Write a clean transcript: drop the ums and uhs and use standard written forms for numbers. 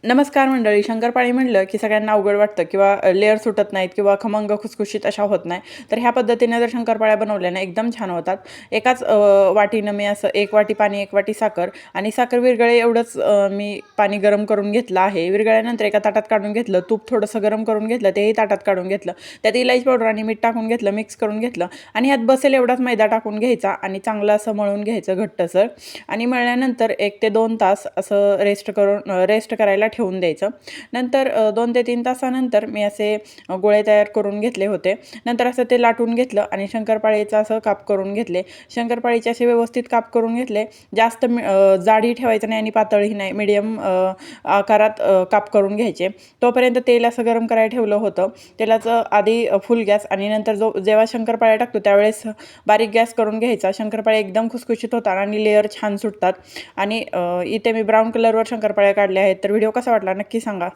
नमस्कार मंडळी. शंकरपाळी म्हटलं की सगळ्यांना अवघड वाटतं किंवा लेअर सुटत नाहीत किंवा खमंग खुसखुशीत अशा होत नाही. तर ह्या पद्धतीने जर शंकरपाळ्या बनवल्या ना एकदम छान होतात. एकाच वाटीनं मी असं 1 वाटी पाणी 1 वाटी साखर आणि साखर विरघळे एवढंच मी पाणी गरम करून घेतलं आहे. विरघळल्यानंतर एका ताटात काढून घेतलं. तूप थोडंसं गरम करून घेतलं, तेही ताटात काढून घेतलं. त्यात इलायची पावडर आणि मीठ टाकून घेतलं, मिक्स करून घेतलं आणि ह्यात बसेल एवढाच मैदा टाकून घ्यायचा आणि चांगलं असं मळून घ्यायचं घट्टसर आणि मळल्यानंतर 1 ते 2 तास असं रेस्ट करायला ठेवून द्यायचं. नंतर 2 ते 3 तासानंतर मी असे गोळे तयार करून घेतले होते. नंतर असं ते लाटून घेतलं आणि शंकरपाळीचं असं काप करून घेतले. शंकरपाळीचे असे व्यवस्थित काप करून घेतले. जास्त जाडही ठेवायचं नाही आणि पातळही नाही, मीडियम आकारात काप करून घ्यायचे. तोपर्यंत तेल असं गरम करायला ठेवलं होतं. तेलाचं आधी फुल गॅस आणि नंतर जेव्हा शंकरपाळ्या टाकतो त्यावेळेस बारीक गॅस करून घ्यायचा. शंकरपाळ्या एकदम खुसखुशीत होतात आणि लेअर छान सुटतात. आणि इथे मी ब्राऊन कलरवर शंकरपाळ्या काढल्या आहेत. तर व्हिडिओ कसा वाटला नक्की सांगा.